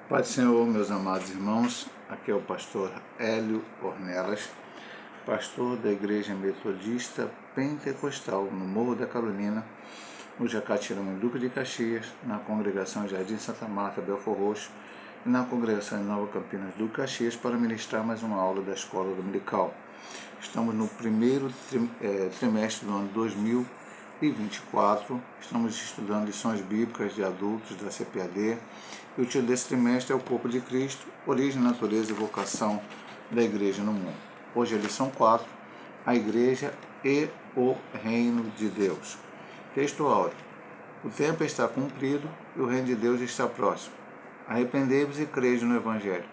Pai do Senhor, meus amados irmãos, aqui é o pastor Hélio Ornelas, pastor da Igreja Metodista Pentecostal no Morro da Carolina, no Jacatirama, Duque de Caxias, na congregação Jardim Santa Marta, Belfor Roxo, e na congregação em Nova Campinas, Duque de Caxias, para ministrar mais uma aula da Escola Dominical. Estamos no primeiro trimestre do ano 2024, estamos estudando lições bíblicas de adultos da CPAD, e o título desse trimestre é o Corpo de Cristo, Origem, Natureza e Vocação da Igreja no Mundo. Hoje é a lição 4, a Igreja e o Reino de Deus. Texto áureo. O tempo está cumprido e o Reino de Deus está próximo. Arrependei-vos e crede no Evangelho.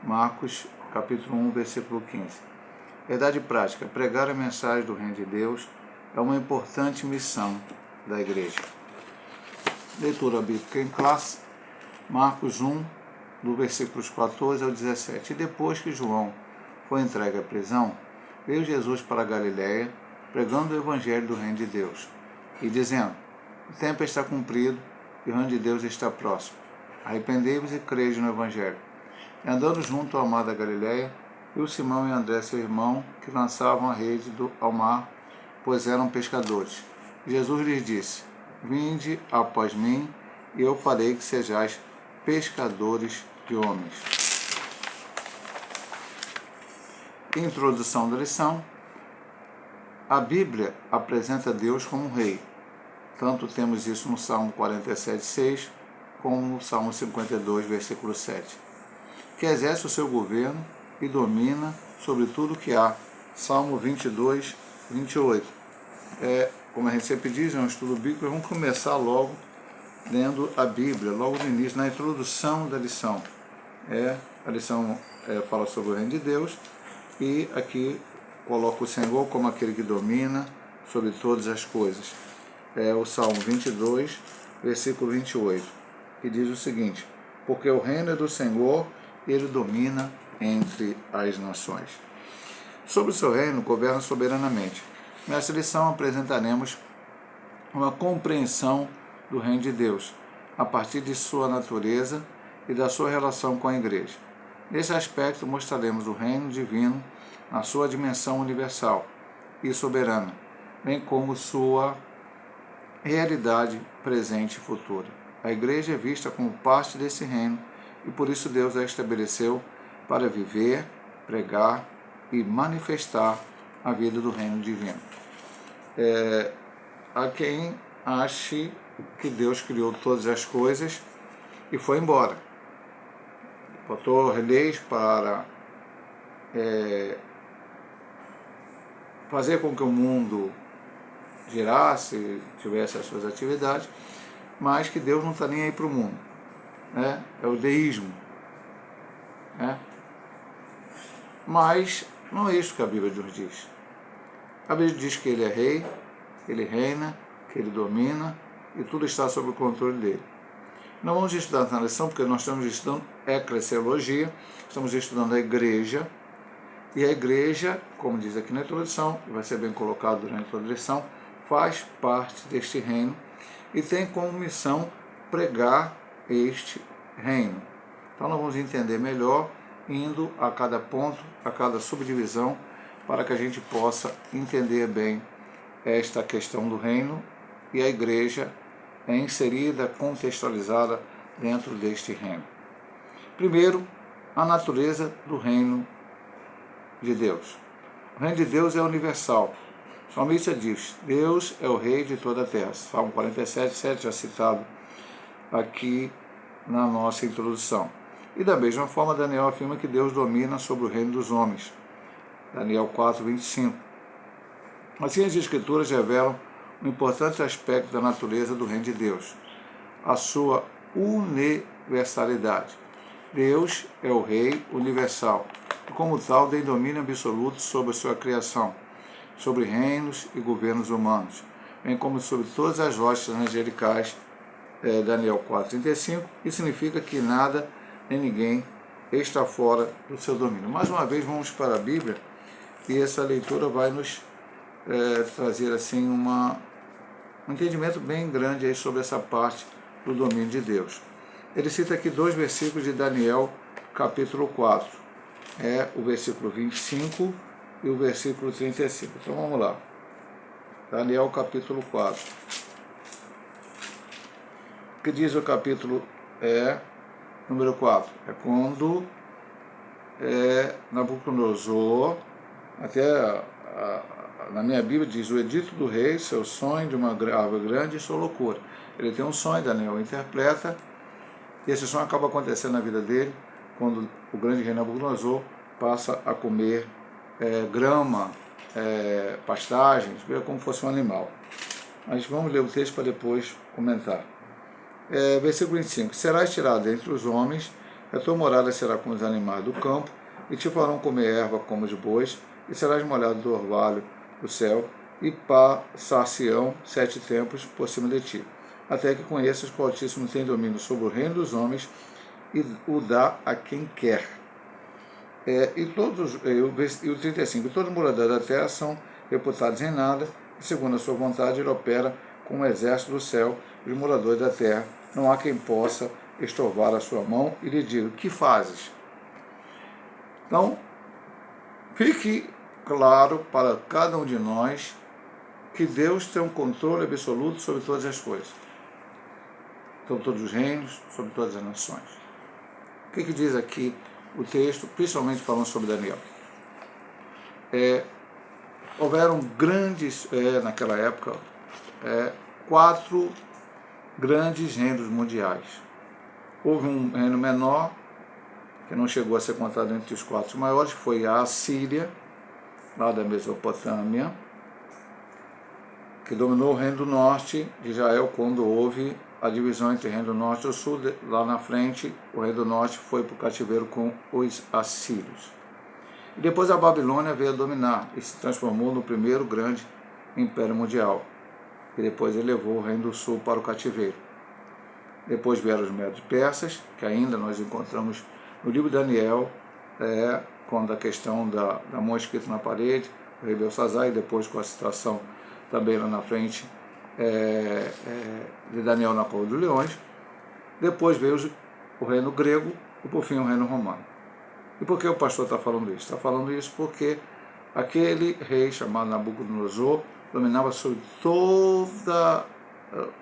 Marcos, capítulo 1, versículo 15. Verdade prática. Pregar a mensagem do Reino de Deus é uma importante missão da Igreja. Leitura bíblica em classe. Marcos 1, do versículos 14 ao 17. E depois que João foi entregue à prisão, veio Jesus para a Galiléia, pregando o Evangelho do Reino de Deus, e dizendo: o tempo está cumprido e o Reino de Deus está próximo. Arrependei-vos e crede no Evangelho. E andando junto ao mar da Galiléia, viu Simão e André, seu irmão, que lançavam a rede ao mar, pois eram pescadores. Jesus lhes disse: vinde após mim, e eu farei que sejais pescadores de homens. Introdução da lição. A Bíblia apresenta Deus como um rei. Tanto temos isso no Salmo 47,6, como no Salmo 52, versículo 7. Que exerce o seu governo e domina sobre tudo que há. Salmo 22, 28. Como a gente sempre diz, é um estudo bíblico, vamos começar logo lendo a Bíblia, logo no início, na introdução da lição. A lição fala sobre o Reino de Deus, e aqui coloca o Senhor como aquele que domina sobre todas as coisas. O Salmo 22, versículo 28, que diz o seguinte: porque o reino é do Senhor, ele domina entre as nações. Sobre o seu reino, governa soberanamente. Nessa lição apresentaremos uma compreensão do reino de Deus, a partir de sua natureza e da sua relação com a Igreja. Nesse aspecto, mostraremos o reino divino na sua dimensão universal e soberana, bem como sua realidade presente e futura. A Igreja é vista como parte desse reino e por isso Deus a estabeleceu para viver, pregar e manifestar a vida do reino divino. Há quem ache que Deus criou todas as coisas e foi embora. Botou leis para fazer com que o mundo girasse, tivesse as suas atividades, mas que Deus não está nem aí para o mundo. É o deísmo. Mas não é isso que a Bíblia nos diz. A Bíblia diz que ele é rei, ele reina, que ele domina, e tudo está sob o controle dele. Não vamos estudar na lição, porque nós estamos estudando eclesiologia, estamos estudando a igreja, e a igreja, como diz aqui na introdução, e vai ser bem colocado durante toda a lição, faz parte deste reino e tem como missão pregar este reino. Então nós vamos entender melhor, indo a cada ponto, a cada subdivisão, para que a gente possa entender bem esta questão do reino e a igreja é inserida, contextualizada dentro deste reino. Primeiro, a natureza do reino de Deus. O reino de Deus é universal. O salmista diz: Deus é o rei de toda a terra. Salmo 47, 7, já citado aqui na nossa introdução. E da mesma forma, Daniel afirma que Deus domina sobre o reino dos homens. Daniel 4, 25. Assim, as Escrituras revelam um importante aspecto da natureza do reino de Deus, a sua universalidade. Deus é o Rei universal, e como tal tem domínio absoluto sobre a sua criação, sobre reinos e governos humanos, bem como sobre todas as hostes angelicais, Daniel 4,35, isso significa que nada nem ninguém está fora do seu domínio. Mais uma vez vamos para a Bíblia, e essa leitura vai nos trazer assim um entendimento bem grande aí sobre essa parte do domínio de Deus. ele cita aqui 2 versículos de Daniel, capítulo 4. É o versículo 25 e o versículo 35. Então vamos lá. Daniel, capítulo 4. O que diz o capítulo número 4? É quando Nabucodonosor, até na minha Bíblia diz, o edito do rei, seu sonho de uma árvore grande e sua loucura. Ele tem um sonho, Daniel interpreta, e esse sonho acaba acontecendo na vida dele, quando o grande rei Nabucodonosor passa a comer grama, pastagens, como fosse um animal. Mas vamos ler o texto para depois comentar. Versículo 25. Serás tirado entre os homens, a tua morada será com os animais do campo, e te farão comer erva como os bois, e serás molhado do orvalho do céu, e passar-se-ão 7 tempos por cima de ti, até que conheças que o Altíssimo tem domínio sobre o reino dos homens, e o dá a quem quer. E o 35. E todos os moradores da terra são reputados em nada, e segundo a sua vontade ele opera com o exército do céu, e os moradores da terra. Não há quem possa estorvar a sua mão e lhe diga, o que fazes? Então, fique claro para cada um de nós que Deus tem um controle absoluto sobre todas as coisas, sobre todos os reinos, sobre todas as nações. O que diz aqui o texto, principalmente falando sobre Daniel? Houveram grandes, naquela época, 4 grandes reinos mundiais. Houve um reino menor, que não chegou a ser contado entre os 4 maiores, que foi a Assíria, lá da Mesopotâmia, que dominou o reino do norte de Israel quando houve a divisão entre o reino do norte e o sul. Lá na frente, o reino do norte foi para o cativeiro com os assírios. E depois a Babilônia veio a dominar e se transformou no primeiro grande império mundial. E depois ele levou o reino do sul para o cativeiro. Depois vieram os Medos Persas, que ainda nós encontramos no livro de Daniel, quando a questão da mão escrita na parede, o rei Belsazar, e depois com a situação também lá na frente de Daniel na cova dos leões. Depois veio o reino grego e por fim o reino romano. E por que o pastor está falando isso? Está falando isso porque aquele rei chamado Nabucodonosor dominava sobre toda,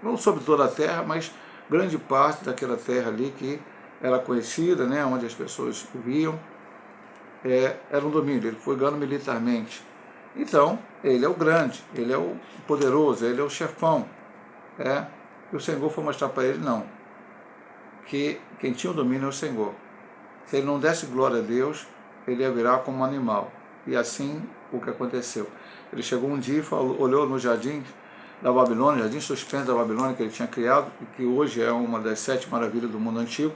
não sobre toda a terra, mas grande parte daquela terra ali que era conhecida, onde as pessoas viviam, era um domínio. Ele foi ganhando militarmente. Então, ele é o grande, ele é o poderoso, ele é o chefão. E o Senhor foi mostrar para ele, não, que quem tinha o domínio é o Senhor. Se ele não desse glória a Deus, ele ia virar como um animal. E assim o que aconteceu. Ele chegou um dia e olhou no jardim da Babilônia, jardim suspenso da Babilônia que ele tinha criado, e que hoje é uma das 7 maravilhas do mundo antigo,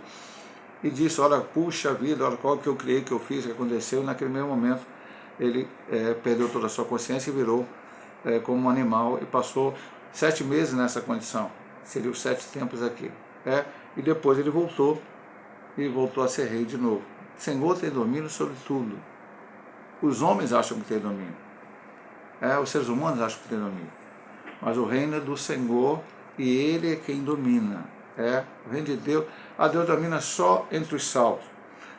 e disse, olha, puxa vida, olha qual que eu criei, que eu fiz, que aconteceu. E naquele mesmo momento ele perdeu toda a sua consciência e virou como um animal e passou 7 meses nessa condição. Seria os 7 tempos aqui. E depois ele voltou a ser rei de novo. O Senhor tem domínio sobre tudo. Os homens acham que tem domínio. Os seres humanos acham que tem domínio. Mas o reino é do Senhor e Ele é quem domina. O reino de Deus. Deus domina só entre os salvos.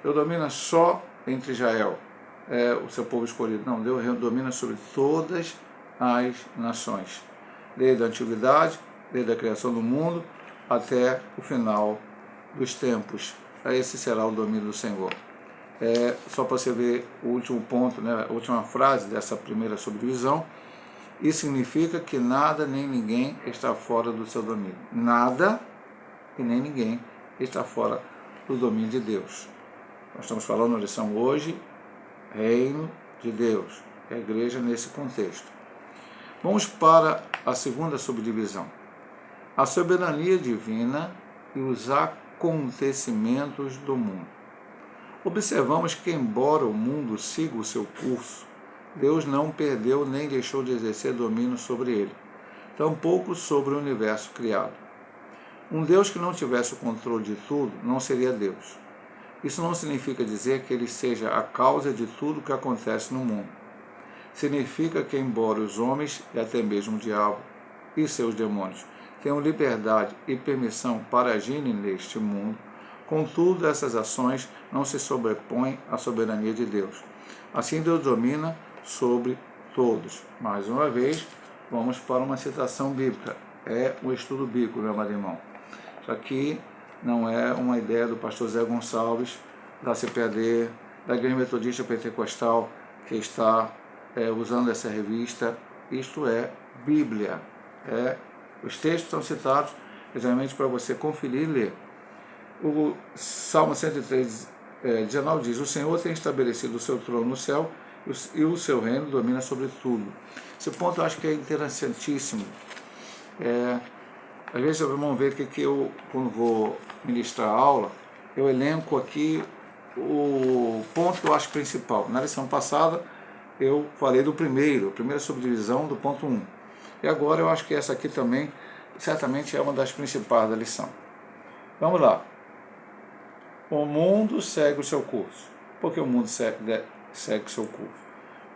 Deus domina só entre Israel, o seu povo escolhido. Não, Deus domina sobre todas as nações. Desde a antiguidade, desde a criação do mundo, até o final dos tempos. Esse será o domínio do Senhor. Só para você ver o último ponto, a última frase dessa primeira subdivisão, isso significa que nada nem ninguém está fora do seu domínio. Nada e nem ninguém está fora do domínio de Deus. Nós estamos falando na lição hoje, reino de Deus, a igreja nesse contexto. Vamos para a segunda subdivisão. A soberania divina e os acontecimentos do mundo. Observamos que, embora o mundo siga o seu curso, Deus não perdeu nem deixou de exercer domínio sobre ele, tampouco sobre o universo criado. Um Deus que não tivesse o controle de tudo não seria Deus. Isso não significa dizer que ele seja a causa de tudo que acontece no mundo. Significa que, embora os homens e até mesmo o diabo e seus demônios tenham liberdade e permissão para agirem neste mundo, Contudo, essas ações não se sobrepõem à soberania de Deus. Assim, Deus domina sobre todos. Mais uma vez, vamos para uma citação bíblica. É um estudo bíblico, meu amado irmão. Isso aqui não é uma ideia do pastor Zé Gonçalves, da CPAD, da Igreja Metodista Pentecostal, que está usando essa revista. Isto é Bíblia. Os textos são citados exatamente para você conferir e ler. O Salmo 103, 19 diz: o Senhor tem estabelecido o seu trono no céu e o seu reino domina sobre tudo. Esse ponto eu acho que é interessantíssimo. Às vezes vamos ver que eu, quando vou ministrar a aula, eu elenco aqui o ponto que eu acho principal. Na lição passada eu falei do primeira subdivisão do ponto 1. E agora eu acho que essa aqui também certamente é uma das principais da lição. Vamos lá. O mundo segue o seu curso. Por que o mundo segue o seu curso?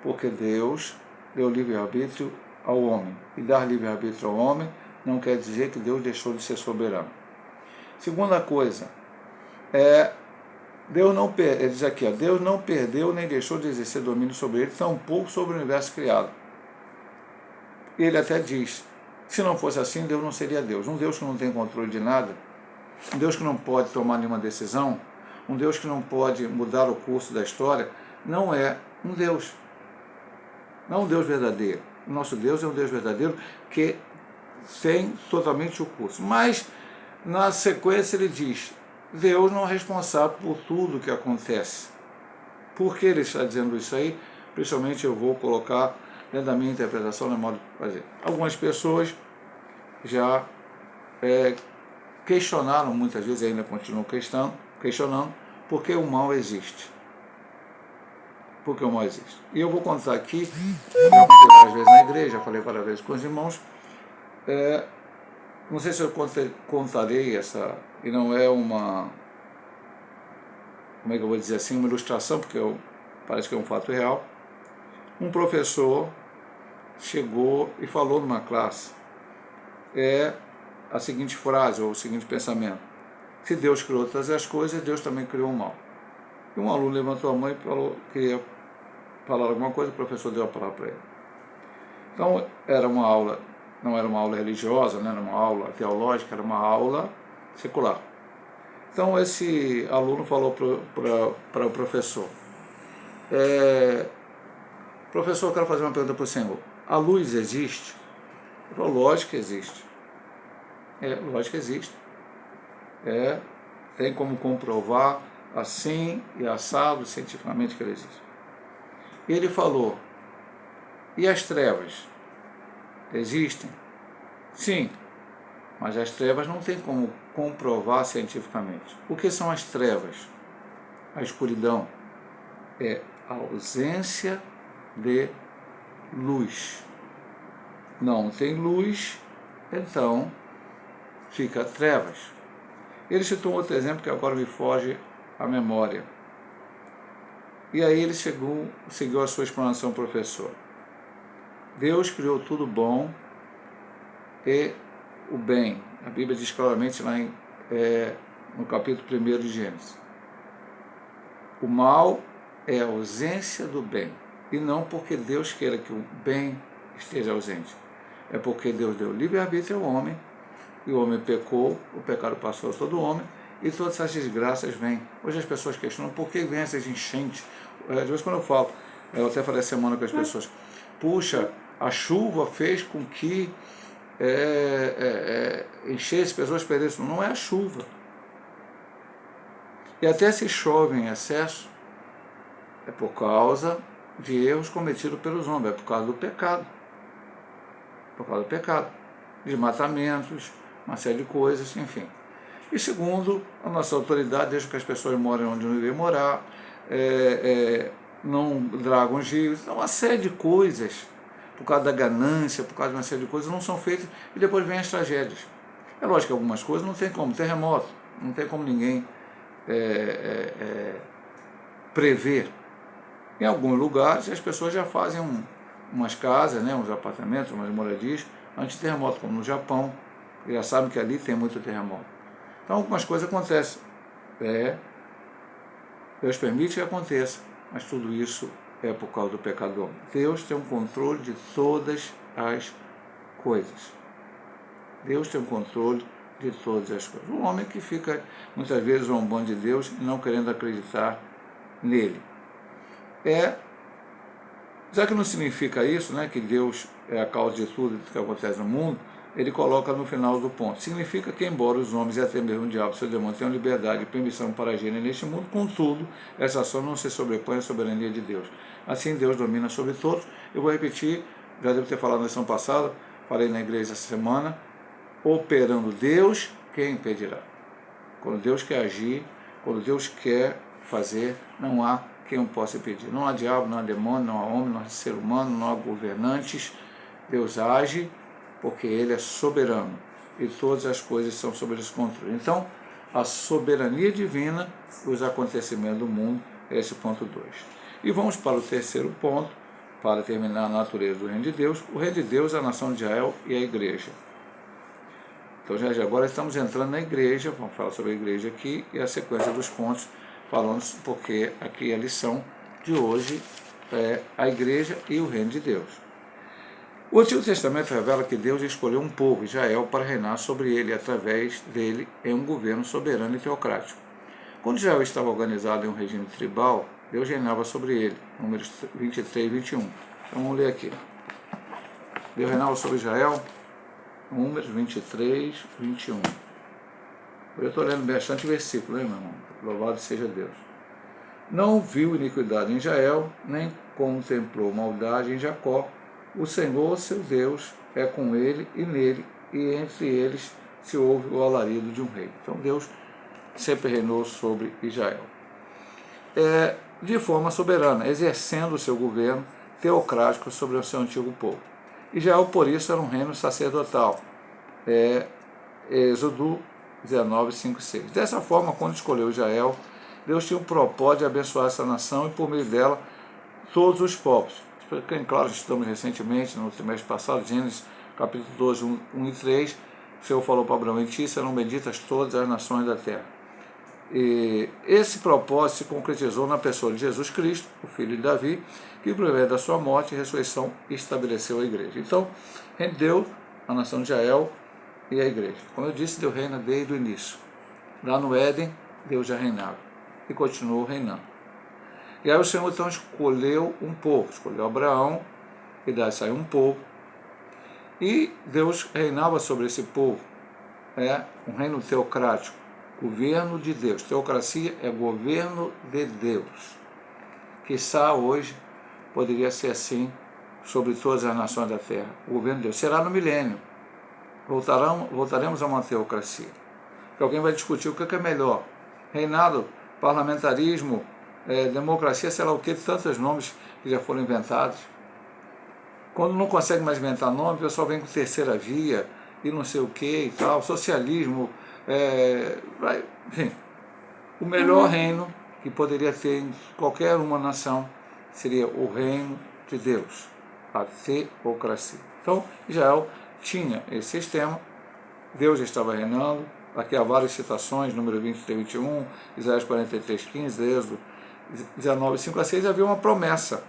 Porque Deus deu livre-arbítrio ao homem. E dar livre-arbítrio ao homem não quer dizer que Deus deixou de ser soberano. Segunda coisa, ele diz aqui, Deus não perdeu nem deixou de exercer domínio sobre ele, tampouco sobre o universo criado. Ele até diz, se não fosse assim, Deus não seria Deus. Um Deus que não tem controle de nada, um Deus que não pode tomar nenhuma decisão, um Deus que não pode mudar o curso da história, não é um Deus. Não é um Deus verdadeiro. O nosso Deus é um Deus verdadeiro que tem totalmente o curso. Mas, na sequência, ele diz, Deus não é responsável por tudo que acontece. Por que ele está dizendo isso aí? Principalmente eu vou colocar dentro da minha interpretação, no modo de fazer. Algumas pessoas já questionaram, muitas vezes ainda continuam questionando, por que o mal existe. Por que o mal existe. E eu vou contar aqui, já contei várias vezes na igreja, já falei várias vezes com os irmãos, não sei se eu contarei essa, e não é uma, como é que eu vou dizer assim, uma ilustração, porque parece que é um fato real. Um professor chegou e falou numa classe a seguinte frase, ou o seguinte pensamento: se Deus criou todas as coisas, Deus também criou o mal. E um aluno levantou a mão e falou, queria falar alguma coisa, o professor deu a palavra para ele. Então, era uma aula, não era uma aula religiosa, não era uma aula teológica, era uma aula secular. Então, esse aluno falou para o professor, professor, eu quero fazer uma pergunta para o senhor. A luz existe? Ele falou, lógico que existe. Lógico que existe. Tem como comprovar assim e assado cientificamente que ela existe. Ele falou, e as trevas? Existem? Sim, mas as trevas não tem como comprovar cientificamente. O que são as trevas? A escuridão é a ausência de luz. Não tem luz, então fica trevas. Ele citou um outro exemplo que agora me foge à memória. E aí ele seguiu a sua explanação, professor. Deus criou tudo bom e o bem. A Bíblia diz claramente lá no capítulo 1 de Gênesis. O mal é a ausência do bem. E não porque Deus queira que o bem esteja ausente. É porque Deus deu livre-arbítrio ao homem, e o homem pecou, o pecado passou a todo homem, e todas essas desgraças vêm. Hoje as pessoas questionam por que vem essas enchentes. Às vezes quando eu até falei essa semana com as pessoas, puxa, a chuva fez com que enchesse, pessoas perderam. Não é a chuva. E até se chove em excesso, é por causa de erros cometidos pelos homens, é por causa do pecado. Por causa do pecado. Desmatamentos, uma série de coisas, enfim. E segundo, a nossa autoridade deixa que as pessoas morem onde não devem morar, não dragam os rios, então, uma série de coisas, por causa da ganância, por causa de uma série de coisas, não são feitas e depois vêm as tragédias. É lógico que algumas coisas não tem como, terremoto, não tem como ninguém prever. Em alguns lugares as pessoas já fazem umas casas, uns apartamentos, umas moradias anti-terremoto, como no Japão, já sabem que ali tem muito terremoto. Então algumas coisas acontecem. Deus permite que aconteça, mas tudo isso é por causa do pecado do homem. Deus tem um controle de todas as coisas. Deus tem um controle de todas as coisas. O homem que fica, muitas vezes, zombando de Deus e não querendo acreditar nele. Já que não significa isso, né, que Deus é a causa de tudo que acontece no mundo, ele coloca no final do ponto. Significa que, embora os homens e até mesmo o diabo, seu demônio, tenham liberdade e permissão para agirem neste mundo, contudo, essa ação não se sobrepõe à soberania de Deus. Assim, Deus domina sobre todos. Eu vou repetir, já devo ter falado na lição passada, falei na igreja essa semana, operando Deus, quem impedirá? Quando Deus quer agir, quando Deus quer fazer, não há quem o possa impedir. Não há diabo, não há demônio, não há homem, não há ser humano, não há governantes. Deus age porque Ele é soberano e todas as coisas são sob esse controle. Então, a soberania divina e os acontecimentos do mundo é esse ponto 2. E vamos para o terceiro ponto, para terminar a natureza do reino de Deus. O reino de Deus é a nação de Israel e a igreja. Então, já agora estamos entrando na igreja, vamos falar sobre a igreja aqui e a sequência dos pontos, falando porque aqui a lição de hoje é a igreja e o reino de Deus. O Antigo Testamento revela que Deus escolheu um povo, Israel, para reinar sobre ele e através dele em um governo soberano e teocrático. Quando Israel estava organizado em um regime tribal, Deus reinava sobre ele, números 23 e 21. Então vamos ler aqui. Deus reinava sobre Israel, números 23, 21. Eu estou lendo bastante versículo, hein, meu irmão? Louvado seja Deus. Não viu iniquidade em Israel, nem contemplou maldade em Jacó. O Senhor, seu Deus, é com ele e nele, e entre eles se ouve o alarido de um rei. Então Deus sempre reinou sobre Israel. De forma soberana, exercendo o seu governo teocrático sobre o seu antigo povo. Israel, por isso, era um reino sacerdotal. Êxodo 19, 5 e 6. Dessa forma, quando escolheu Israel, Deus tinha o propósito de abençoar essa nação e, por meio dela, todos os povos. Claro, estudamos recentemente, no trimestre passado, Gênesis capítulo 12, 1 e 3, o Senhor falou para Abraão: em ti serão benditas todas as nações da terra. E esse propósito se concretizou na pessoa de Jesus Cristo, o filho de Davi, que, por meio da sua morte e ressurreição, estabeleceu a igreja. Então, rendeu a nação de Israel e a igreja. Como eu disse, Deus reina desde o início. Lá no Éden, Deus já reinava e continuou reinando. E aí o Senhor então escolheu um povo, escolheu Abraão, e daí saiu um povo, e Deus reinava sobre esse povo. Um reino teocrático, governo de Deus. Teocracia é governo de Deus. Quiçá hoje poderia ser assim sobre todas as nações da terra. O governo de Deus será no milênio. Voltaremos a uma teocracia. Que alguém vai discutir o que é melhor: reinado, parlamentarismo, democracia, sei lá o que, tantos nomes que já foram inventados. Quando não consegue mais inventar nome, o pessoal vem com terceira via e não sei o que e tal, socialismo, enfim. O melhor reino que poderia ter em qualquer uma nação seria o reino de Deus, a teocracia. Então, Israel tinha esse sistema, Deus estava reinando. Aqui há várias citações, número 23, 21, Isaías 43, 15, Êxodo 19, 5 a 6, havia uma promessa.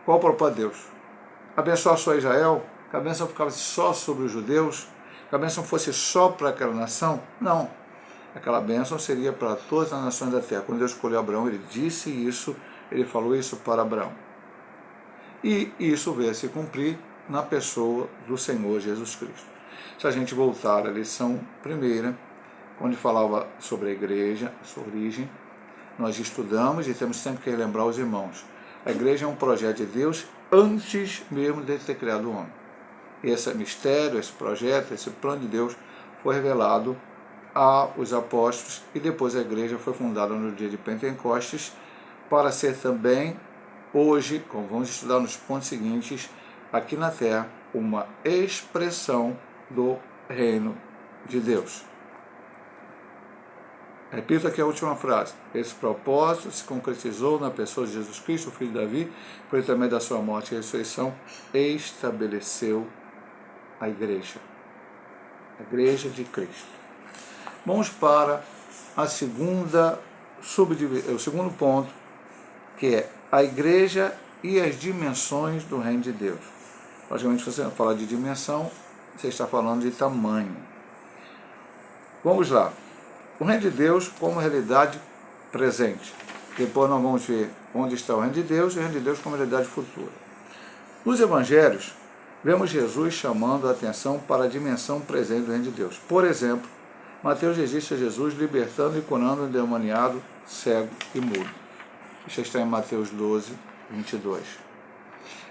Qual o propósito de Deus? Abençoar só Israel? Que a bênção ficasse só sobre os judeus? Que a bênção fosse só para aquela nação? Não. Aquela bênção seria para todas as nações da terra. Quando Deus escolheu Abraão, ele disse isso, ele falou isso para Abraão. E isso veio a se cumprir na pessoa do Senhor Jesus Cristo. Se a gente voltar à lição primeira, onde falava sobre a igreja, sua origem, nós estudamos e temos sempre que relembrar os irmãos. A igreja é um projeto de Deus antes mesmo de ter criado o homem. Esse mistério, esse projeto, esse plano de Deus foi revelado aos apóstolos e depois a igreja foi fundada no dia de Pentecostes para ser também, hoje, como vamos estudar nos pontos seguintes, aqui na terra, uma expressão do reino de Deus. Repito aqui a última frase. Esse propósito se concretizou na pessoa de Jesus Cristo, o filho de Davi, por intermédio da sua morte e ressurreição, estabeleceu a igreja de Cristo. Vamos para o segundo ponto, que é a igreja e as dimensões do reino de Deus. Logicamente, se você falar de dimensão, você está falando de tamanho. Vamos lá. O reino de Deus como realidade presente. Depois nós vamos ver onde está o reino de Deus e o reino de Deus como realidade futura. Nos evangelhos, vemos Jesus chamando a atenção para a dimensão presente do reino de Deus. Por exemplo, Mateus registra Jesus libertando e curando o endemoniado, cego e mudo. Isso está em Mateus 12, 22.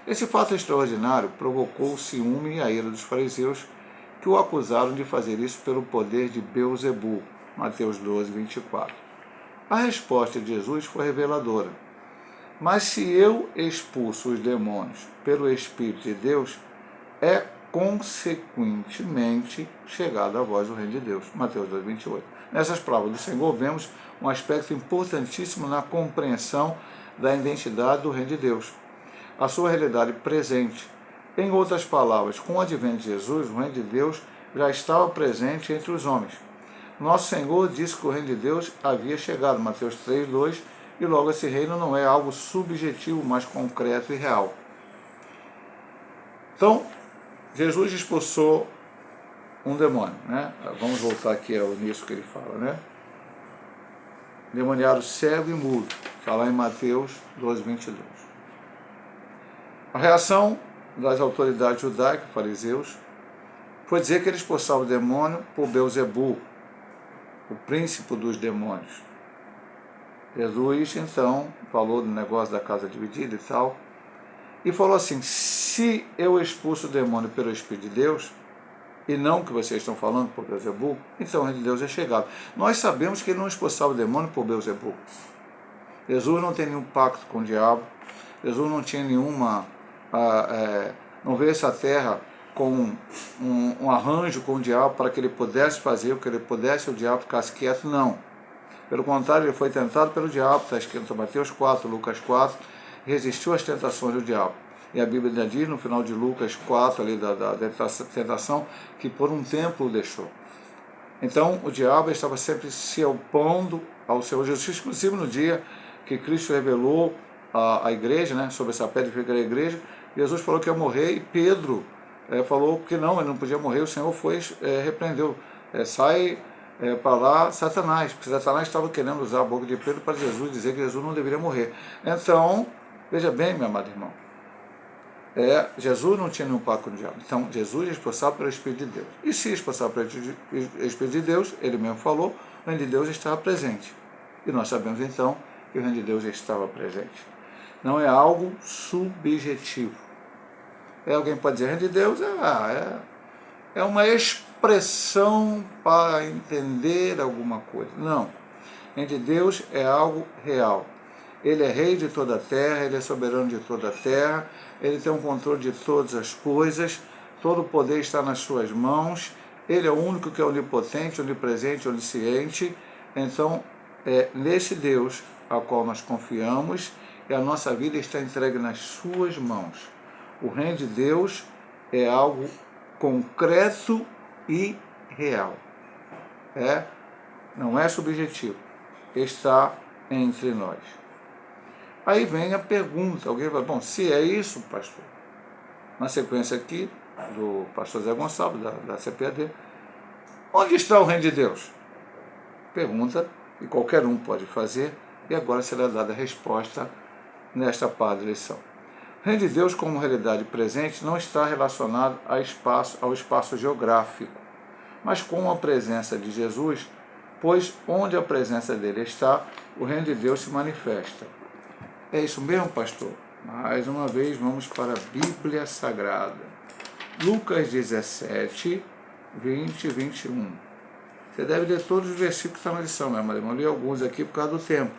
Esse fato extraordinário provocou o ciúme e a ira dos fariseus, que o acusaram de fazer isso pelo poder de Beelzebul, Mateus 12, 24. A resposta de Jesus foi reveladora. Mas se eu expulso os demônios pelo Espírito de Deus, é consequentemente chegada a vós o reino de Deus. Mateus 2, 28. Nessas palavras do Senhor, vemos um aspecto importantíssimo na compreensão da identidade do reino de Deus, a sua realidade presente. Em outras palavras, com o advento de Jesus, o reino de Deus já estava presente entre os homens. Nosso Senhor disse que o reino de Deus havia chegado, Mateus 3, 2, e logo esse reino não é algo subjetivo, mas concreto e real. Então, Jesus expulsou um demônio, né? Vamos voltar aqui ao início que ele fala, né? Demoniado cego e mudo, está lá em Mateus 12, 22. A reação das autoridades judaicas, fariseus, foi dizer que ele expulsava o demônio por Beelzebul, o príncipe dos demônios. Jesus, então, falou do negócio da casa dividida e tal, e falou assim: se eu expulso o demônio pelo Espírito de Deus, e não o que vocês estão falando por Beelzebul, então o reino de Deus é chegado. Nós sabemos que ele não expulsava o demônio por Beelzebul. Jesus não tem nenhum pacto com o diabo, Jesus não tinha nenhuma... não veio essa terra com um arranjo com o diabo para que ele pudesse fazer o que ele pudesse, o diabo ficasse quieto, não. Pelo contrário, ele foi tentado pelo diabo, está escrito em Mateus 4, Lucas 4, resistiu às tentações do diabo. E a Bíblia ainda diz, no final de Lucas 4, ali da tentação, que por um tempo o deixou. Então, o diabo estava sempre se opondo ao Senhor Jesus, inclusive no dia que Cristo revelou a igreja, né, sobre essa pedra que fica a igreja, Jesus falou que ia morrer e Pedro falou que não, ele não podia morrer, o Senhor foi, repreendeu, sai para lá Satanás, porque Satanás estava querendo usar a boca de Pedro para Jesus dizer que Jesus não deveria morrer. Então, veja bem, meu amado irmão, Jesus não tinha nenhum pacto com o diabo, então Jesus é expulsado pelo Espírito de Deus, e se expulsado pelo Espírito de Deus, ele mesmo falou, o reino de Deus estava presente, e nós sabemos então que o reino de Deus estava presente. Não é algo subjetivo. Alguém pode dizer, reino de Deus é uma expressão para entender alguma coisa. Não. Reino de Deus é algo real. Ele é rei de toda a terra, ele é soberano de toda a terra, ele tem um controle de todas as coisas, todo o poder está nas suas mãos, ele é o único que é onipotente, onipresente, onisciente. Então, é nesse Deus ao qual nós confiamos e a nossa vida está entregue nas suas mãos. O reino de Deus é algo concreto e real. Não é subjetivo. Está entre nós. Aí vem a pergunta. Alguém fala, bom, se é isso, pastor, na sequência aqui do pastor Zé Gonçalves, da CPAD, onde está o reino de Deus? Pergunta que qualquer um pode fazer e agora será dada a resposta nesta parte da lição. O reino de Deus como realidade presente não está relacionado ao espaço geográfico, mas com a presença de Jesus, pois onde a presença dele está, o reino de Deus se manifesta. É isso mesmo, pastor? Mais uma vez, vamos para a Bíblia Sagrada. Lucas 17, 20 e 21. Você deve ler todos os versículos que estão na lição, meu irmão. Eu li alguns aqui por causa do tempo.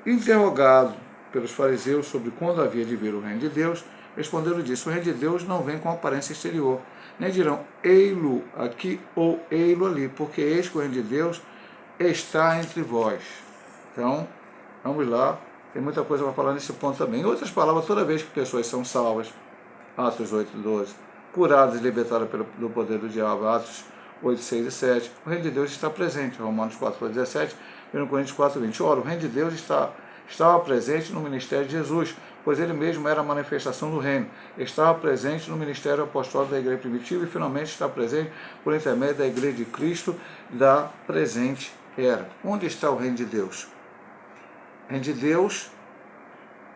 Interrogado pelos fariseus sobre quando havia de vir o reino de Deus, responderam disso: o reino de Deus não vem com aparência exterior, nem dirão ei-lo aqui ou ei-lo ali, porque eis que o reino de Deus está entre vós. Então, vamos lá, tem muita coisa para falar nesse ponto também. Em outras palavras, toda vez que pessoas são salvas, Atos 8, 12, curados e libertados do poder do diabo, Atos 8, 6 e 7. O reino de Deus está presente, Romanos 4, 17, 1 Coríntios 4, 20. Ora, o reino de Deus estava presente no ministério de Jesus, pois ele mesmo era a manifestação do reino. Estava presente no ministério apostólico da igreja primitiva e finalmente está presente por intermédio da igreja de Cristo da presente era. Onde está o reino de Deus? O reino de Deus,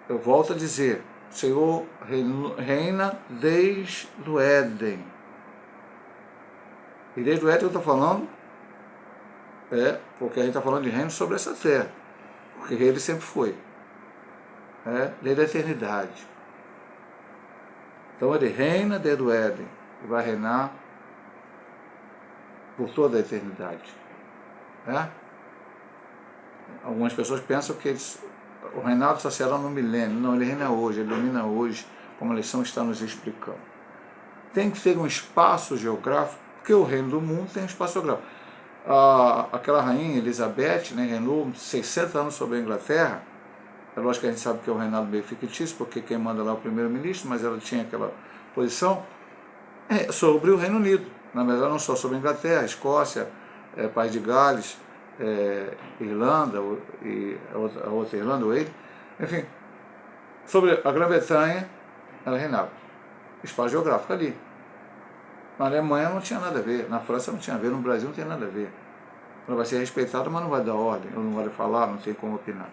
eu volto a dizer, o Senhor reina desde o Éden. E desde o Éden eu estou falando, porque a gente está falando de reino sobre essa terra, porque ele sempre foi, desde a eternidade. Então ele reina desde o Éden e vai reinar por toda a eternidade. Algumas pessoas pensam que o reinado só será no milênio. Não, ele reina hoje, ele domina hoje, como a lição está nos explicando. Tem que ter um espaço geográfico, porque o reino do mundo tem um espaço geográfico. Aquela rainha Elizabeth, reinou 600 anos sobre a Inglaterra. É lógico que a gente sabe que é um reinado meio fictício, porque quem manda lá é o primeiro-ministro, mas ela tinha aquela posição sobre o Reino Unido. Na verdade, não só sobre a Inglaterra, Escócia, País de Gales, Irlanda, e a outra Irlanda, Wales, enfim, sobre a Grã-Bretanha, ela reinava. Espaço geográfico ali. Na Alemanha não tinha nada a ver, na França não tinha a ver, no Brasil não tem nada a ver. Ela vai ser respeitada, mas não vai dar ordem, ou não vai falar, não tem como opinar.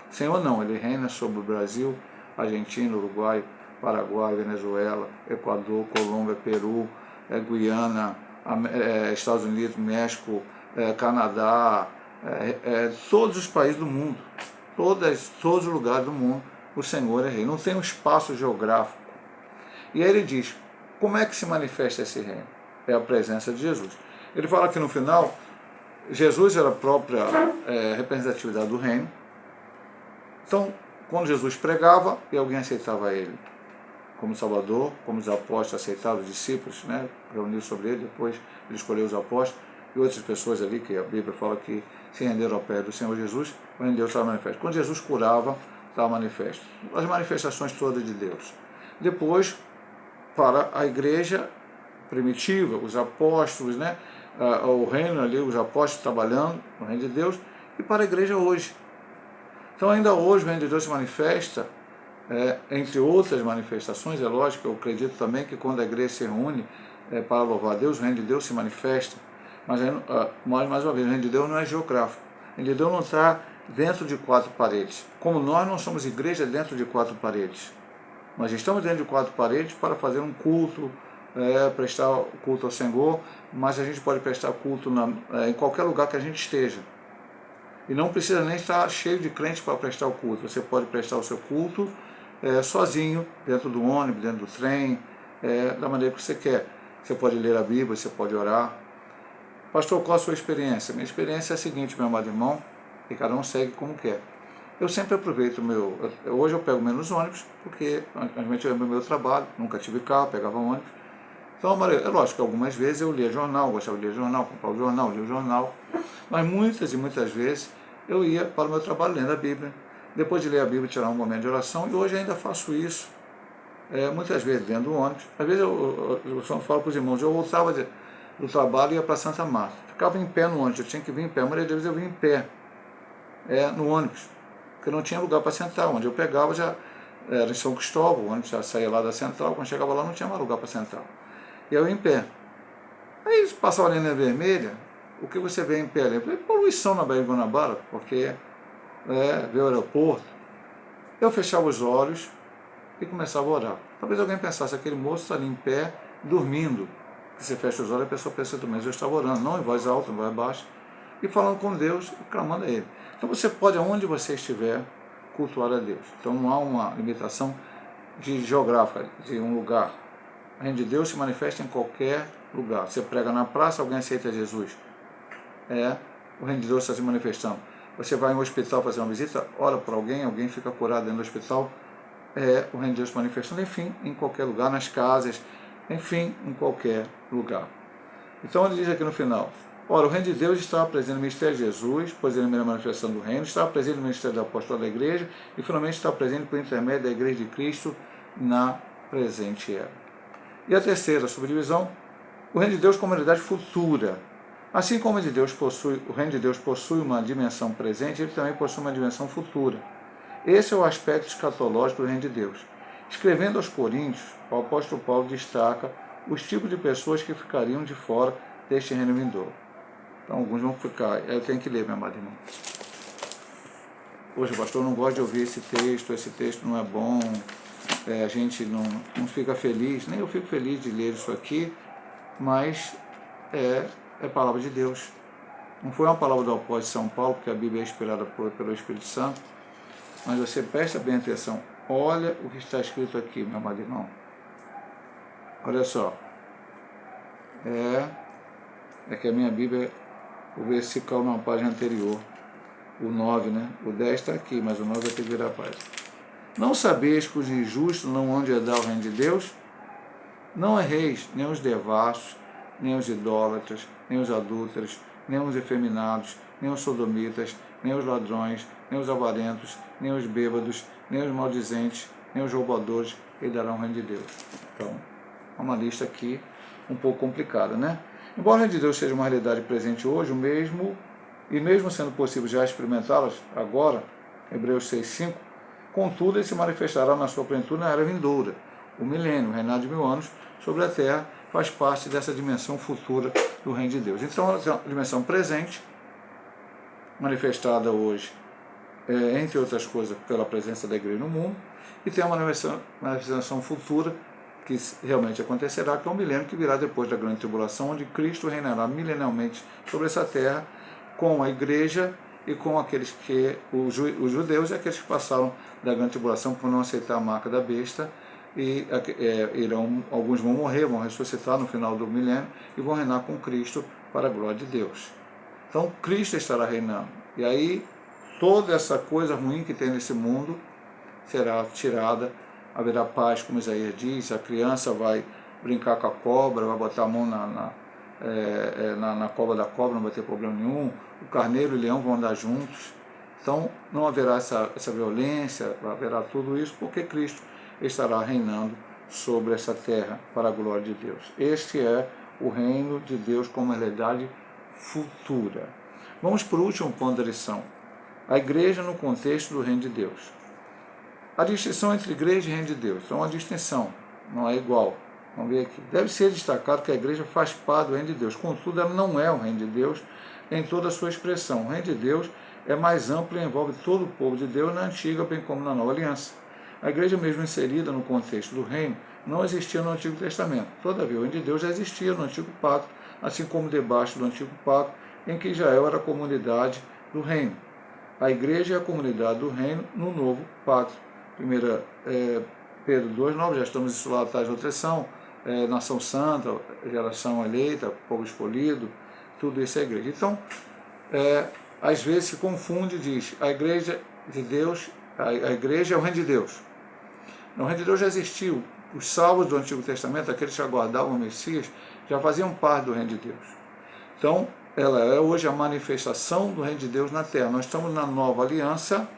O Senhor não, ele reina sobre o Brasil, Argentina, Uruguai, Paraguai, Venezuela, Equador, Colômbia, Peru, Guiana, Estados Unidos, México, Canadá, todos os países do mundo, todos os lugares do mundo, o Senhor é rei. Não tem um espaço geográfico. E aí ele diz, como é que se manifesta esse reino? É a presença de Jesus. Ele fala que no final, Jesus era a própria representatividade do reino. Então, quando Jesus pregava, e alguém aceitava ele como Salvador, como os apóstolos aceitaram, os discípulos, reuniram sobre ele, depois ele escolheu os apóstolos, e outras pessoas ali, que a Bíblia fala que se renderam ao pé do Senhor Jesus, o reino de Deus estava manifesto. Quando Jesus curava, estava manifesto. As manifestações todas de Deus. Depois, para a igreja primitiva, os apóstolos, o reino ali, os apóstolos trabalhando, o reino de Deus, e para a igreja hoje. Então ainda hoje o reino de Deus se manifesta, entre outras manifestações, é lógico, eu acredito também que quando a igreja se reúne para louvar a Deus, o reino de Deus se manifesta, mas mais uma vez, o reino de Deus não é geográfico, o reino de Deus não está dentro de quatro paredes, como nós não somos igreja dentro de quatro paredes, nós estamos dentro de quatro paredes para fazer um culto, prestar culto ao Senhor, mas a gente pode prestar culto em qualquer lugar que a gente esteja. E não precisa nem estar cheio de crentes para prestar o culto. Você pode prestar o seu culto sozinho, dentro do ônibus, dentro do trem, da maneira que você quer. Você pode ler a Bíblia, você pode orar. Pastor, qual a sua experiência? Minha experiência é a seguinte, meu amado irmão, e cada um segue como quer. Eu sempre aproveito hoje eu pego menos ônibus, porque antigamente eu ia no meu trabalho, nunca tive carro, pegava ônibus. Então, é lógico que algumas vezes eu lia jornal, gostava de ler jornal, comprava o jornal, lia o jornal, mas muitas e muitas vezes eu ia para o meu trabalho lendo a Bíblia, depois de ler a Bíblia, tirar um momento de oração, e hoje ainda faço isso, muitas vezes dentro do ônibus. Às vezes eu só falo para os irmãos, eu voltava do trabalho e ia para Santa Marta, ficava em pé no ônibus, eu tinha que vir em pé, a maioria das vezes eu vim em pé no ônibus, porque não tinha lugar para sentar, onde eu pegava já era em São Cristóvão, o ônibus já saía lá da central, quando chegava lá não tinha mais lugar para sentar, e eu em pé. Aí passava a linha vermelha, o que você vê em pé ali? Poluição na Baía de Guanabara, porque ver o aeroporto. Eu fechava os olhos e começava a orar. Talvez alguém pensasse, aquele moço está ali em pé, dormindo. Você fecha os olhos, a pessoa pensa também, eu estava orando, não em voz alta, em voz baixa, e falando com Deus, e clamando a Ele. Então você pode, aonde você estiver, cultuar a Deus. Então não há uma limitação geográfica, de um lugar. O reino de Deus se manifesta em qualquer lugar. Você prega na praça, alguém aceita Jesus. O reino de Deus está se manifestando. Você vai em um hospital fazer uma visita, ora para alguém fica curado dentro do hospital, o reino de Deus se manifestando, enfim, em qualquer lugar, nas casas, enfim, em qualquer lugar. Então ele diz aqui no final, ora, o reino de Deus estava presente no ministério de Jesus, pois ele é a manifestação do reino, estava presente no ministério do apóstolo da igreja, e finalmente está presente por intermédio da igreja de Cristo na presente era. E a terceira subdivisão, o reino de Deus como realidade futura. Assim como o reino de Deus possui uma dimensão presente, ele também possui uma dimensão futura. Esse é o aspecto escatológico do reino de Deus. Escrevendo aos Coríntios, o apóstolo Paulo destaca os tipos de pessoas que ficariam de fora deste reino vindouro. Então, alguns vão ficar. Eu tenho que ler, meu amado irmão. Poxa, pastor, eu não gosto de ouvir esse texto não é bom, a gente não fica feliz, nem eu fico feliz de ler isso aqui, mas é palavra de Deus. Não foi uma palavra do apóstolo de São Paulo, porque a Bíblia é inspirada pelo Espírito Santo, mas você presta bem atenção. Olha o que está escrito aqui, meu amado irmão. Olha só. É que a minha Bíblia, o versículo na página anterior, o 9, né? O 10 está aqui, mas o 9 vai ter que virar a página. Não sabeis que os injustos não hão de herdar o reino de Deus? Não erreis, nem os devassos, nem os idólatras, nem os adúlteros, nem os efeminados, nem os sodomitas, nem os ladrões, nem os avarentos, nem os bêbados, nem os maldizentes, nem os roubadores herdarão o reino de Deus. Então, é uma lista aqui um pouco complicada, né? Embora o reino de Deus seja uma realidade presente hoje, mesmo sendo possível já experimentá-las agora, Hebreus 6,5, contudo, ele se manifestará na sua plenitude na era vindoura. O milênio, o reinado de 1000 anos sobre a terra, faz parte dessa dimensão futura do reino de Deus. Então, é uma dimensão presente, manifestada hoje, entre outras coisas, pela presença da igreja no mundo, e tem uma manifestação futura, que realmente acontecerá, que é um milênio que virá depois da grande tribulação, onde Cristo reinará milenialmente sobre essa terra, com a igreja e com aqueles que, os judeus e aqueles que passaram da grande tribulação por não aceitar a marca da besta, e alguns vão morrer, vão ressuscitar no final do milênio e vão reinar com Cristo para a glória de Deus. Então Cristo estará reinando, e aí toda essa coisa ruim que tem nesse mundo será tirada, haverá paz, como Isaías diz, a criança vai brincar com a cobra, vai botar a mão na cova da cobra, não vai ter problema nenhum, o carneiro e o leão vão andar juntos, então não haverá essa violência, haverá tudo isso, porque Cristo estará reinando sobre essa terra para a glória de Deus. Este é o reino de Deus como realidade futura. Vamos para o último ponto da lição. A igreja no contexto do reino de Deus. A distinção entre igreja e reino de Deus. Então, uma distinção, não é igual. Vamos ver aqui. Deve ser destacado que a igreja faz parte do reino de Deus. Contudo, ela não é o reino de Deus em toda a sua expressão. O reino de Deus é mais amplo e envolve todo o povo de Deus na antiga, bem como na nova aliança. A igreja, mesmo inserida no contexto do reino, não existia no Antigo Testamento. Todavia, o reino de Deus já existia no Antigo Pacto, assim como debaixo do Antigo Pacto, em que Israel era a comunidade do reino. A igreja é a comunidade do reino no novo pacto. 1 Pedro 2,9, já estamos insulados atrás da outra nação santa, geração eleita, povo escolhido, tudo isso é igreja. Então, às vezes se confunde e diz, a igreja de Deus, a igreja é o reino de Deus. O reino de Deus já existiu. Os salvos do Antigo Testamento, aqueles que aguardavam o Messias, já faziam parte do reino de Deus. Então, ela é hoje a manifestação do reino de Deus na terra. Nós estamos na nova aliança.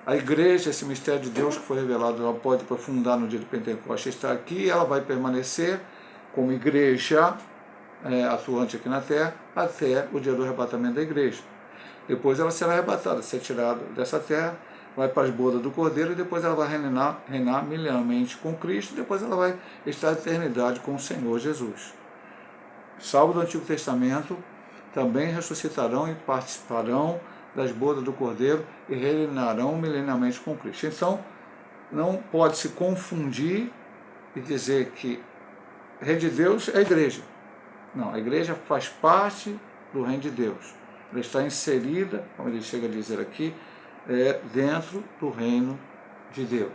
A igreja, esse mistério de Deus que foi revelado, ela pode fundar no dia de Pentecostes, está aqui, ela vai permanecer como igreja atuante aqui na terra, até o dia do arrebatamento da igreja. Depois ela será arrebatada, ser tirada dessa terra, vai para as bodas do Cordeiro, e depois ela vai reinar milenialmente com Cristo, e depois ela vai estar a eternidade com o Senhor Jesus. Salvo do Antigo Testamento, também ressuscitarão e participarão das bodas do Cordeiro e reinarão milenialmente com Cristo. Então, não pode se confundir e dizer que o reino de Deus é a igreja. Não, a igreja faz parte do reino de Deus. Ela está inserida, como ele chega a dizer aqui, dentro do reino de Deus.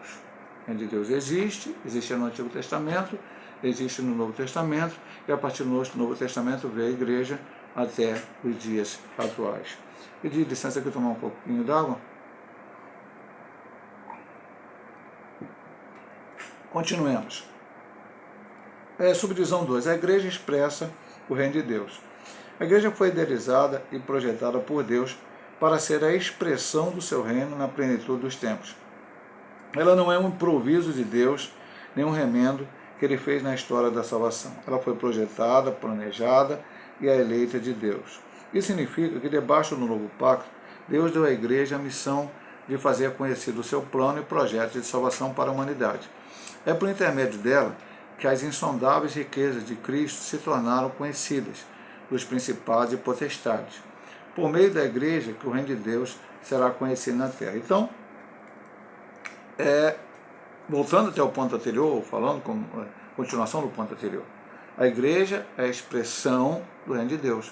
O reino de Deus existe no Antigo Testamento, existe no Novo Testamento, e a partir do Novo Testamento veio a igreja até os dias atuais. Pedi licença aqui tomar um pouquinho d'água. Continuemos. Subdivisão 2. A igreja expressa o reino de Deus. A igreja foi idealizada e projetada por Deus para ser a expressão do seu reino na plenitude dos tempos. Ela não é um improviso de Deus, nem um remendo que ele fez na história da salvação. Ela foi projetada, planejada e é eleita de Deus. Isso significa que debaixo do novo pacto, Deus deu à igreja a missão de fazer conhecido o seu plano e projeto de salvação para a humanidade. É por intermédio dela que as insondáveis riquezas de Cristo se tornaram conhecidas dos principados e potestades. Por meio da igreja que o reino de Deus será conhecido na terra. Então, voltando até o ponto anterior, falando com continuação do ponto anterior, a igreja é a expressão do reino de Deus.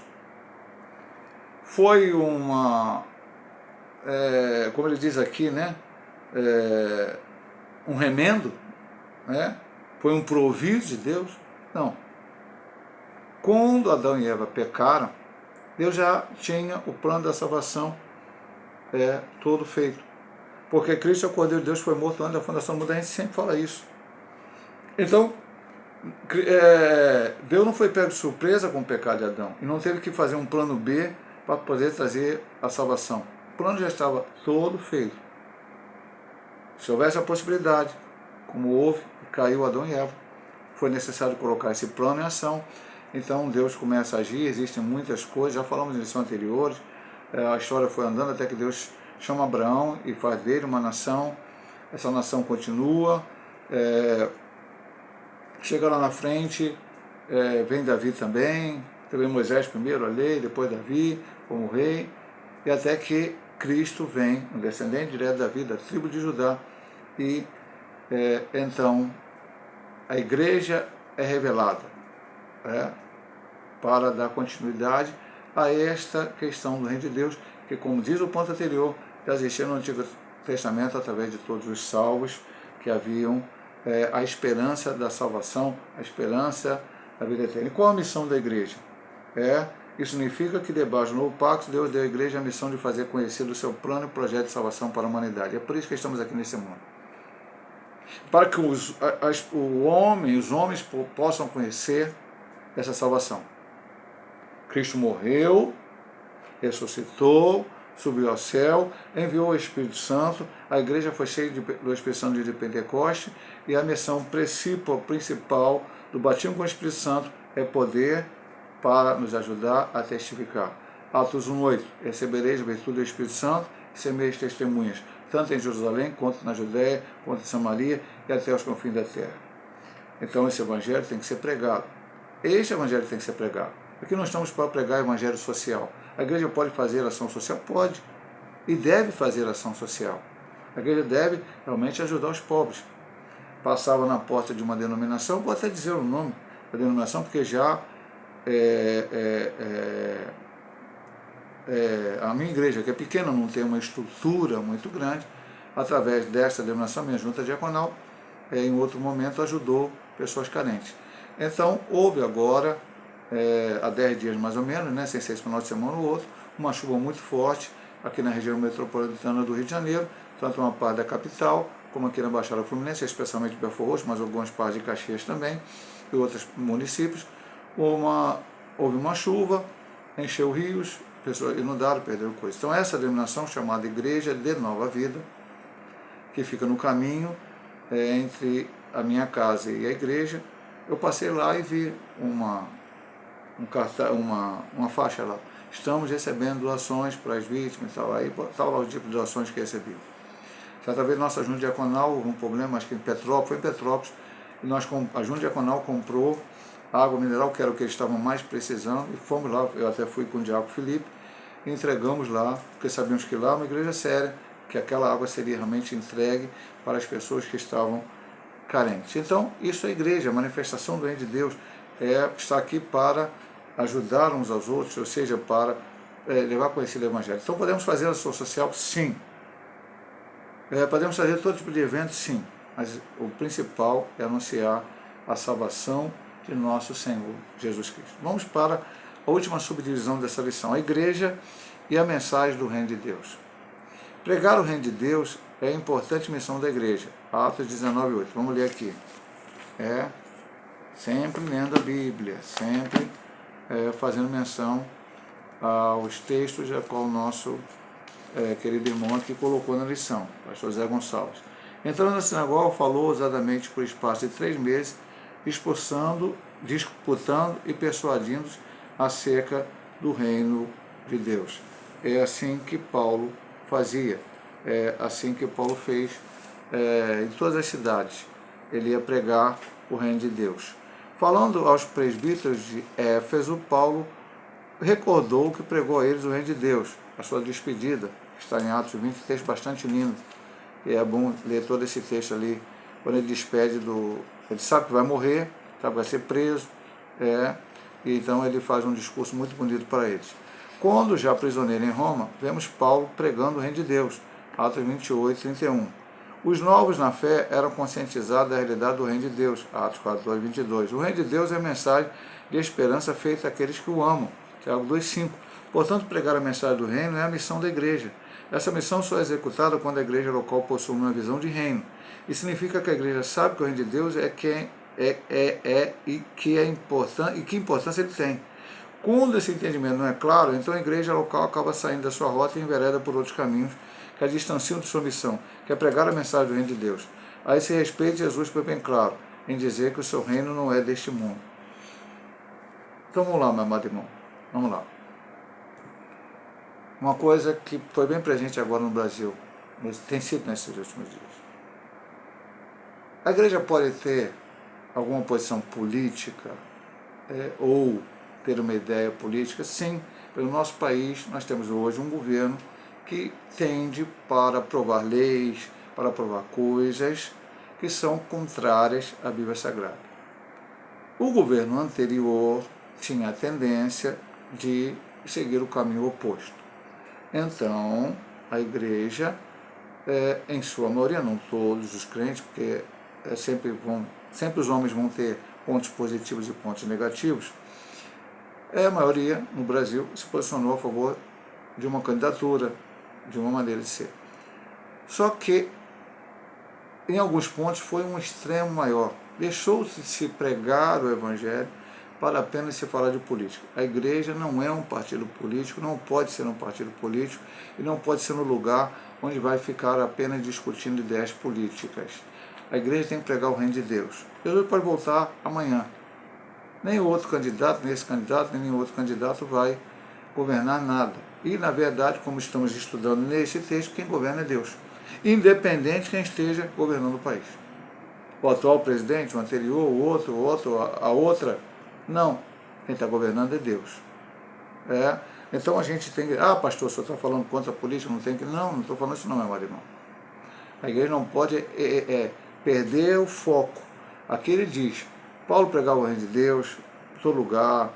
Foi como ele diz aqui, né, um remendo, né? Foi um proviso de Deus? Não. Quando Adão e Eva pecaram, Deus já tinha o plano da salvação todo feito. Porque Cristo é o Cordeiro de Deus, foi morto antes da fundação do mundo, a gente sempre fala isso. Então, Deus não foi pego de surpresa com o pecado de Adão, e não teve que fazer um plano B para poder trazer a salvação. O plano já estava todo feito. Se houvesse a possibilidade, como houve, caiu Adão e Eva, foi necessário colocar esse plano em ação. Então Deus começa a agir, existem muitas coisas, já falamos em lições anteriores, a história foi andando até que Deus chama Abraão e faz dele uma nação, essa nação continua, chega lá na frente, vem Davi também, teve Moisés primeiro, a lei, depois Davi como rei, e até que Cristo vem, um descendente direto da Davi, da tribo de Judá, e então a igreja é revelada para dar continuidade a esta questão do reino de Deus, que, como diz o ponto anterior, já existia no Antigo Testamento através de todos os salvos que haviam a esperança da salvação, a esperança da vida eterna. E qual a missão da igreja? Isso significa que debaixo do novo pacto, Deus deu à igreja a missão de fazer conhecido o seu plano e projeto de salvação para a humanidade. É por isso que estamos aqui nesse mundo. Para que os homens possam conhecer essa salvação. Cristo morreu, ressuscitou, subiu ao céu, enviou o Espírito Santo, a igreja foi cheia do Espírito Santo de Pentecoste, e a missão principal do batismo com o Espírito Santo é poder para nos ajudar a testificar. Atos 1:8, recebereis a virtude do Espírito Santo e semeis testemunhas, tanto em Jerusalém, quanto na Judéia, quanto em Samaria e até os confins da terra. Então esse evangelho tem que ser pregado. Este evangelho tem que ser pregado. Aqui nós estamos para pregar evangelho social. A igreja pode fazer ação social? Pode. E deve fazer ação social. A igreja deve realmente ajudar os pobres. Passava na porta de uma denominação, vou até dizer o nome da denominação, porque já a minha igreja, que é pequena, não tem uma estrutura muito grande, através desta denominação, minha junta diaconal, em outro momento ajudou pessoas carentes. Então, houve agora, há 10 dias mais ou menos, né, sem ser esse final de semana ou outro, uma chuva muito forte aqui na região metropolitana do Rio de Janeiro, tanto uma parte da capital, como aqui na Baixada Fluminense, especialmente Belfort Roxo, mas algumas partes de Caxias também, e outros municípios. Houve uma chuva, encheu rios, pessoas inundaram, perderam coisas. Então essa denominação chamada Igreja de Nova Vida, que fica no caminho entre a minha casa e a igreja, eu passei lá e vi uma faixa lá. Estamos recebendo doações para as vítimas e tal. Aí estava lá o tipo de doações que recebi. Certa vez nossa junta diaconal, houve um problema, acho que em Petrópolis, foi em Petrópolis, e a junta diaconal comprou água mineral, que era o que eles estavam mais precisando, e fomos lá, eu até fui com o diácono Felipe, e entregamos lá, porque sabíamos que lá é uma igreja séria, que aquela água seria realmente entregue para as pessoas que estavam carentes. Então, isso é a igreja, a manifestação do reino de Deus, está aqui para ajudar uns aos outros, ou seja, para levar a conhecer o Evangelho. Então, podemos fazer ação social? Sim. Podemos fazer todo tipo de evento? Sim. Mas o principal é anunciar a salvação de nosso Senhor Jesus Cristo. Vamos para a última subdivisão dessa lição, a igreja e a mensagem do reino de Deus. Pregar o reino de Deus é a importante missão da igreja. Atos 19:8. Vamos ler aqui. Sempre lendo a Bíblia, sempre fazendo menção aos textos a qual o nosso querido irmão aqui colocou na lição, pastor Zé Gonçalves. Entrando na sinagoga, falou ousadamente por espaço de 3 meses, expulsando, disputando e persuadindo acerca do reino de Deus. É assim que Paulo fazia, é assim que Paulo fez em todas as cidades. Ele ia pregar o reino de Deus. Falando aos presbíteros de Éfeso, Paulo recordou que pregou a eles o reino de Deus, a sua despedida, está em Atos 20, texto bastante lindo, e é bom ler todo esse texto ali, quando ele despede ele sabe que vai morrer, sabe que vai ser preso, e então ele faz um discurso muito bonito para eles. Quando já prisioneiro em Roma, vemos Paulo pregando o reino de Deus, Atos 28, 31. Os novos na fé eram conscientizados da realidade do reino de Deus, Atos 14, 22. O reino de Deus é a mensagem de esperança feita àqueles que o amam, Tiago 2,5. Portanto, pregar a mensagem do reino é a missão da igreja. Essa missão só é executada quando a igreja local possui uma visão de reino. Isso significa que a igreja sabe que o reino de Deus é quem e que importância ele tem. Quando esse entendimento não é claro, então a igreja local acaba saindo da sua rota e envereda por outros caminhos que a distanciam de sua missão, que é pregar a mensagem do reino de Deus. A esse respeito, Jesus foi bem claro em dizer que o seu reino não é deste mundo. Então vamos lá, meu amado irmão, vamos lá. Uma coisa que foi bem presente agora no Brasil, tem sido nesses últimos dias. A igreja pode ter alguma posição política ou ter uma ideia política? Sim, pelo nosso país nós temos hoje um governo que tende para aprovar leis, para aprovar coisas que são contrárias à Bíblia Sagrada. O governo anterior tinha a tendência de seguir o caminho oposto. Então, a igreja, em sua maioria, não todos os crentes, porque sempre os homens vão ter pontos positivos e pontos negativos, a maioria no Brasil se posicionou a favor de uma candidatura, de uma maneira de ser. Só que, em alguns pontos, foi um extremo maior. Deixou-se de se pregar o Evangelho para apenas se falar de política. A igreja não é um partido político, não pode ser um partido político e não pode ser um lugar onde vai ficar apenas discutindo ideias políticas. A igreja tem que pregar o reino de Deus. Jesus pode voltar amanhã. Nem o outro candidato, nem esse candidato, nem nenhum outro candidato vai governar nada. E, na verdade, como estamos estudando nesse texto, quem governa é Deus. Independente de quem esteja governando o país. O atual presidente, o anterior, o outro, a outra. Não. Quem está governando é Deus. Então a gente tem que... pastor, o senhor está falando contra a política, não tem que... Não estou falando isso não, meu irmão. A igreja não pode perder o foco. Aqui ele diz, Paulo pregava o reino de Deus, em todo lugar,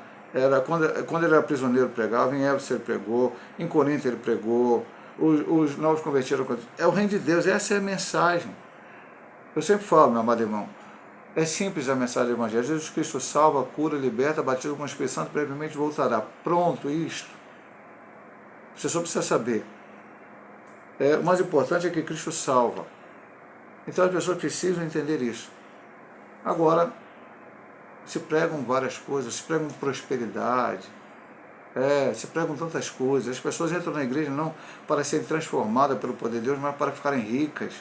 quando ele era prisioneiro pregava, em Éfeso ele pregou, em Corinto ele pregou, os novos convertidos, é o reino de Deus, essa é a mensagem. Eu sempre falo, meu amado irmão, é simples a mensagem do Evangelho. Jesus Cristo salva, cura, liberta, batiza com o Espírito Santo, brevemente voltará. Pronto, isto. Você só precisa saber. O mais importante é que Cristo salva. Então as pessoas precisam entender isso. Agora, se pregam várias coisas, se pregam prosperidade, se pregam tantas coisas. As pessoas entram na igreja não para serem transformadas pelo poder de Deus, mas para ficarem ricas,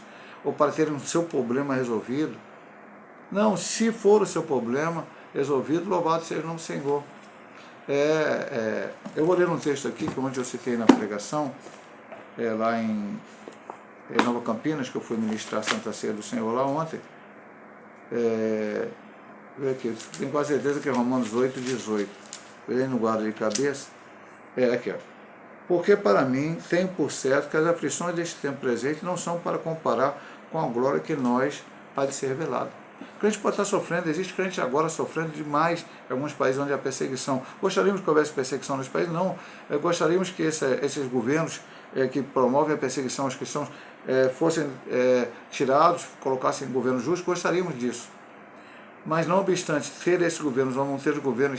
ou para terem o seu problema resolvido. Não, se for o seu problema resolvido, louvado seja o nome do Senhor. Eu vou ler um texto aqui, que onde eu citei na pregação, lá em Nova Campinas, que eu fui ministrar a Santa Ceia do Senhor lá ontem. Aqui, tenho quase certeza que é Romanos 8, 18. Eu não guardo de cabeça. Aqui, ó. Porque para mim tenho por certo que as aflições deste tempo presente não são para comparar com a glória que nós há de ser revelada. O crente pode estar sofrendo, existe crente agora sofrendo demais em alguns países onde há perseguição. Gostaríamos que houvesse perseguição nos países? Não. Gostaríamos que esses governos que promovem a perseguição aos cristãos fossem tirados, colocassem governos justos, gostaríamos disso. Mas não obstante ter esses governos ou não ter o governo,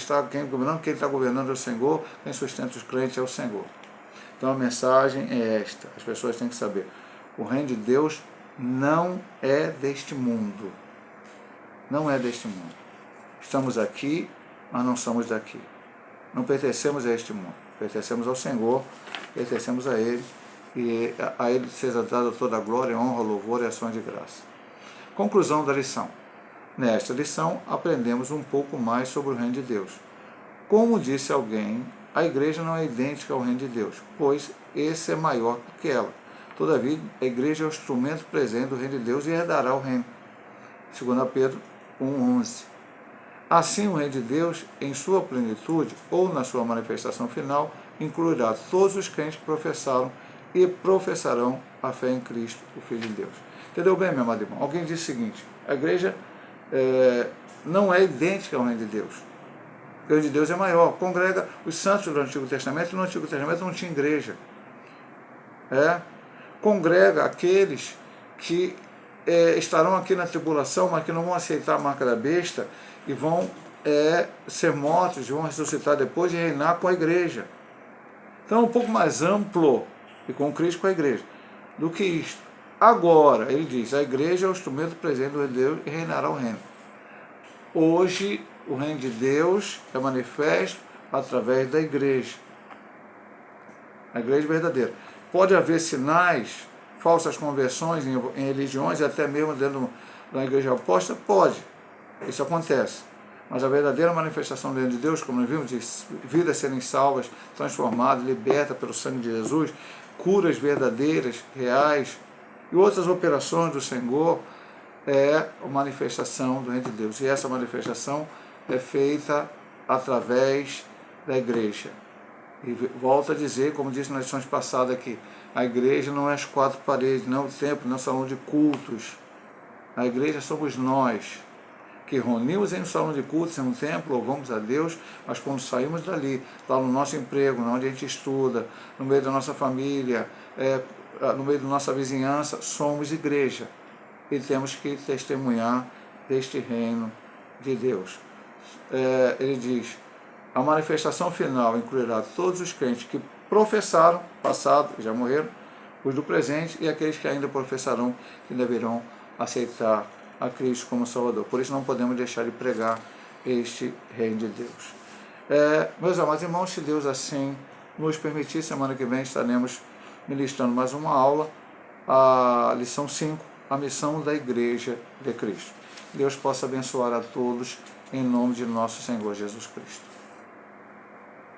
quem está governando é o Senhor, quem sustenta os crentes é o Senhor. Então a mensagem é esta, as pessoas têm que saber, o reino de Deus não é deste mundo. Não é deste mundo. Estamos aqui, mas não somos daqui. Não pertencemos a este mundo. Pertencemos ao Senhor, pertencemos a Ele, e a Ele seja dada toda a glória, honra, louvor e ações de graça. Conclusão da lição. Nesta lição, aprendemos um pouco mais sobre o reino de Deus. Como disse alguém, a igreja não é idêntica ao reino de Deus, pois esse é maior do que ela. Todavia, a igreja é o instrumento presente do reino de Deus e herdará o reino. 2 Pedro 1,11. Assim, o reino de Deus, em sua plenitude ou na sua manifestação final, incluirá todos os crentes que professaram e professarão a fé em Cristo, o Filho de Deus. Entendeu bem, meu amado irmão? Alguém disse o seguinte: a igreja não é idêntica ao reino de Deus. O reino de Deus é maior. Congrega os santos do Antigo Testamento. No Antigo Testamento não tinha igreja. Congrega aqueles que estarão aqui na tribulação, mas que não vão aceitar a marca da besta e vão ser mortos, vão ressuscitar depois e reinar com a igreja. Então é um pouco mais amplo, e com Cristo com a igreja, do que isto. Agora, ele diz, a igreja é o instrumento presente do reino de Deus e reinará o reino. Hoje, o reino de Deus é manifesto através da igreja. A igreja verdadeira. Pode haver sinais, falsas conversões em religiões, e até mesmo dentro da igreja oposta? Pode. Isso acontece. Mas a verdadeira manifestação do reino de Deus, como nós vimos, de vidas serem salvas, transformadas, libertas pelo sangue de Jesus, curas verdadeiras, reais, e outras operações do Senhor, é a manifestação do reino de Deus. E essa manifestação é feita através da igreja. E volto a dizer, como disse nas lições passadas aqui, a igreja não é as quatro paredes, não é o templo, não é o salão de cultos. A igreja somos nós, que reunimos em um salão de cultos, em um templo, louvamos a Deus, mas quando saímos dali, lá no nosso emprego, onde a gente estuda, no meio da nossa família, no meio da nossa vizinhança, somos igreja. E temos que testemunhar deste reino de Deus. Ele diz, a manifestação final incluirá todos os crentes que professaram, passado, já morreram, os do presente e aqueles que ainda professarão, que deverão aceitar a Cristo como Salvador. Por isso não podemos deixar de pregar este reino de Deus. Meus amados irmãos, se Deus assim nos permitir, semana que vem estaremos ministrando mais uma aula, a lição 5, a missão da Igreja de Cristo. Deus possa abençoar a todos, em nome de nosso Senhor Jesus Cristo.